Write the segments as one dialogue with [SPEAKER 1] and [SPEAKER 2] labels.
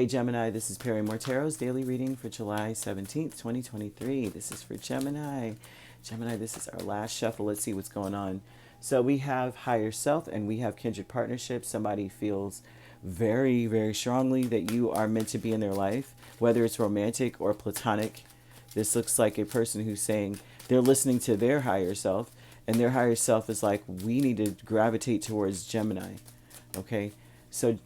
[SPEAKER 1] Hey Gemini, this is Perrymore Tarot's daily reading for July 17th, 2023. This is for Gemini. Gemini, this is our last shuffle. Let's see what's going on. So we have higher self and we have kindred partnership. Somebody feels very, very strongly that you are meant to be in their life, whether it's romantic or platonic. This looks like a person who's saying they're listening to their higher self, and their higher self is like, we need to gravitate towards Gemini. Okay, so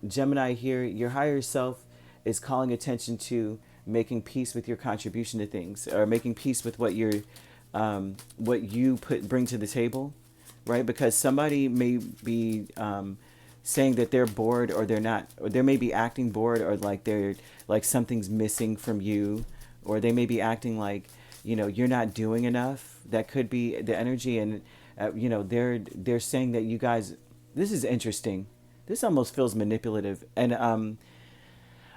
[SPEAKER 1] Gemini here, your higher self is calling attention to making peace with your contribution to things, or making peace with what you bring to the table, right? Because somebody may be saying that they're bored, or they're not, or they may be acting bored, or like they're like something's missing from you, or they may be acting like, you're not doing enough. That could be the energy, and they're saying that you guys. This is interesting. This almost feels manipulative. And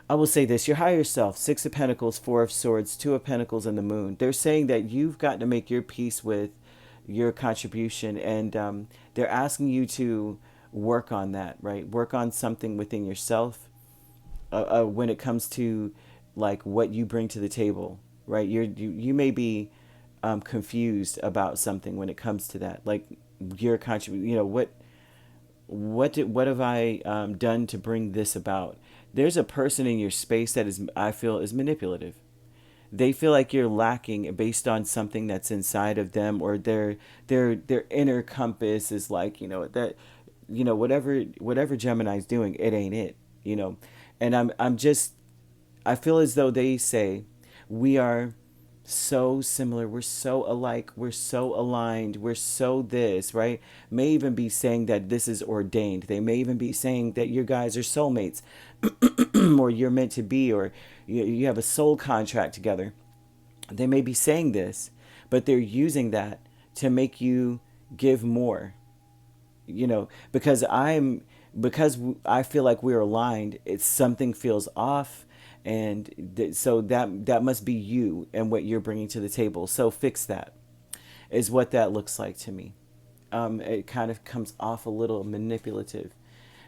[SPEAKER 1] I will say this, your higher self, Six of Pentacles, Four of Swords, Two of Pentacles, and the Moon. They're saying that you've got to make your peace with your contribution. And they're asking you to work on that, right? Work on something within yourself when it comes to like what you bring to the table, right? You may be confused about something when it comes to that. Like your contribution, what have I done to bring this about? There's a person in your space that I feel is manipulative. They feel like you're lacking based on something that's inside of them, or their inner compass is like, whatever Gemini's doing, it ain't it. And I feel as though they say we are so similar, we're so alike, we're so aligned, we're so this, right? May even be saying that this is ordained. They may even be saying that you guys are soulmates or you're meant to be, or you have a soul contract together. They may be saying this, but they're using that to make you give more, because I feel like we're aligned. It's something feels off. And so that must be you and what you're bringing to the table. So fix that, is what that looks like to me. It kind of comes off a little manipulative.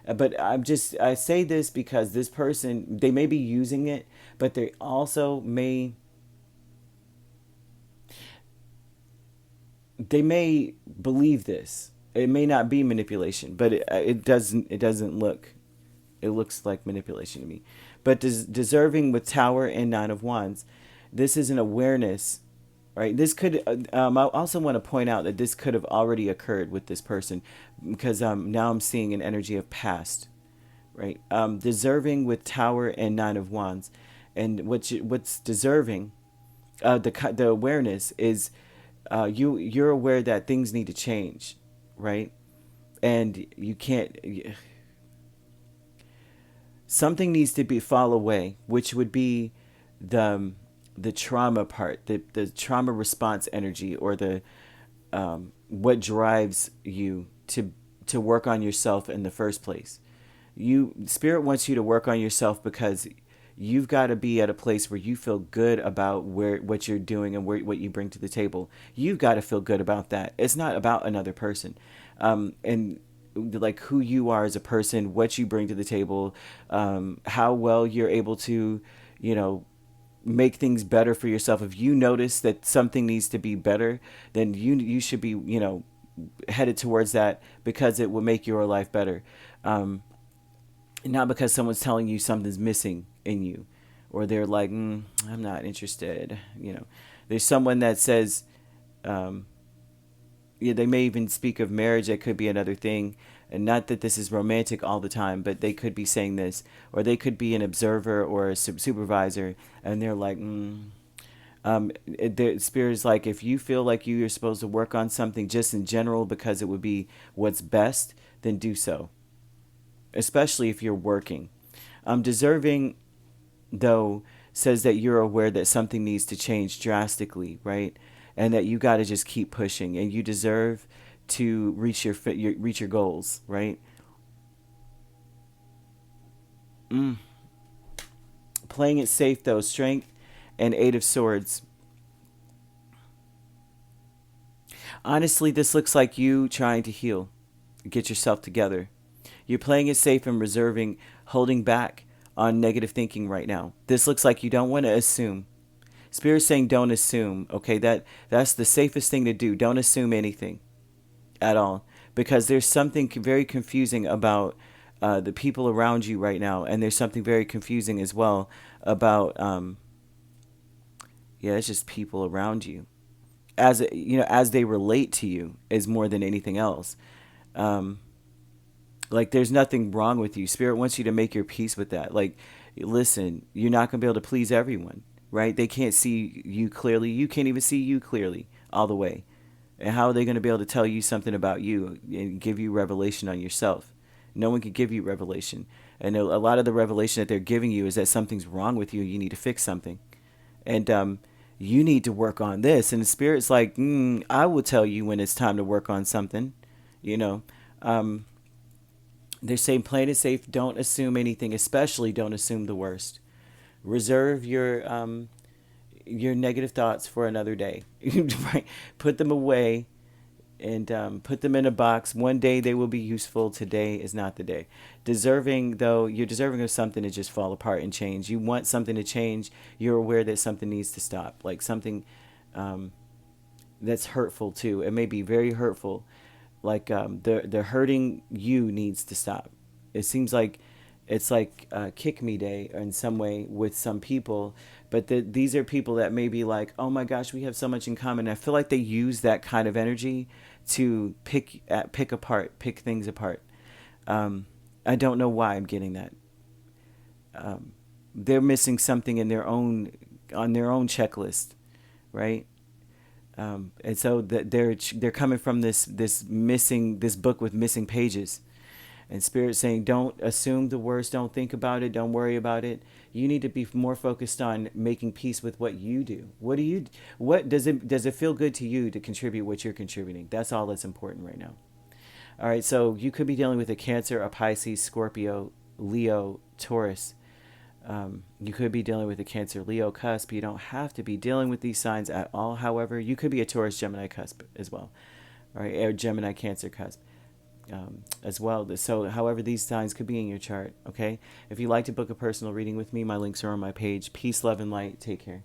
[SPEAKER 1] But I say this because this person, they may be using it, but they also may believe this. It may not be manipulation, but it doesn't look. It looks like manipulation to me. But deserving with Tower and Nine of Wands, this is an awareness, right? This could, I also want to point out that this could have already occurred with this person, because now I'm seeing an energy of past, right? Deserving with Tower and Nine of Wands. And what's deserving, the awareness is you're aware that things need to change, right? And you can't... Something needs to fall away, which would be the trauma part, the trauma response energy, or the what drives you to work on yourself in the first place. Spirit wants you to work on yourself because you've got to be at a place where you feel good about what you're doing and what you bring to the table. You've got to feel good about that. It's not about another person, and like who you are as a person, what you bring to the table, how well you're able to, make things better for yourself. If you notice that something needs to be better, then you should be, headed towards that, because it will make your life better. Not because someone's telling you something's missing in you, or they're like, I'm not interested. There's someone that says, they may even speak of marriage. That could be another thing. And not that this is romantic all the time, but they could be saying this. Or they could be an observer or a supervisor, and they're like, the Spirit's like, if you feel like you're supposed to work on something just in general because it would be what's best, then do so. Especially if you're working. Deserving, though, says that you're aware that something needs to change drastically, right? And that you got to just keep pushing, and you deserve to reach your goals, right? Playing it safe, though, Strength and Eight of Swords. Honestly, this looks like you trying to heal, get yourself together. You're playing it safe and reserving, holding back on negative thinking right now. This looks like you don't want to assume. Spirit's saying don't assume. Okay, that's the safest thing to do. Don't assume anything at all, because there's something very confusing about the people around you right now, and there's something very confusing as well about yeah, it's just people around you, as as they relate to you, is more than anything else. Like, there's nothing wrong with you. Spirit wants you to make your peace with that. Like, listen, you're not going to be able to please everyone, right? They can't see you clearly. You can't even see you clearly all the way. And how are they going to be able to tell you something about you and give you revelation on yourself? No one can give you revelation. And a lot of the revelation that they're giving you is that something's wrong with you. You need to fix something. And you need to work on this. And the Spirit's like, I will tell you when it's time to work on something. You know, they're saying plain and safe, don't assume anything, especially don't assume the worst. Reserve your negative thoughts for another day. Right? Put them away and put them in a box. One day they will be useful. Today is not the day. Deserving, though, you're deserving of something to just fall apart and change. You want something to change. You're aware that something needs to stop, like something that's hurtful too. It may be very hurtful. Like the hurting you needs to stop. It seems like it's like kick me day in some way with some people, but these are people that may be like, oh my gosh, we have so much in common. I feel like they use that kind of energy to pick things apart. I don't know why I'm getting that. They're missing something in on their own checklist, right? And so they're coming from this book with missing pages, and Spirit saying, don't assume the worst, don't think about it, don't worry about it. You need to be more focused on making peace with what you do. What does it feel good to you to contribute what you're contributing? That's all that's important right now. All right, so you could be dealing with a Cancer, a Pisces, Scorpio, Leo, Taurus. You could be dealing with a Cancer, Leo cusp. You don't have to be dealing with these signs at all. However, you could be a Taurus, Gemini cusp as well. All right, or Gemini, Cancer cusp as well. So, however, these signs could be in your chart. Okay. If you'd like to book a personal reading with me, my links are on my page. Peace, love, and light. Take care.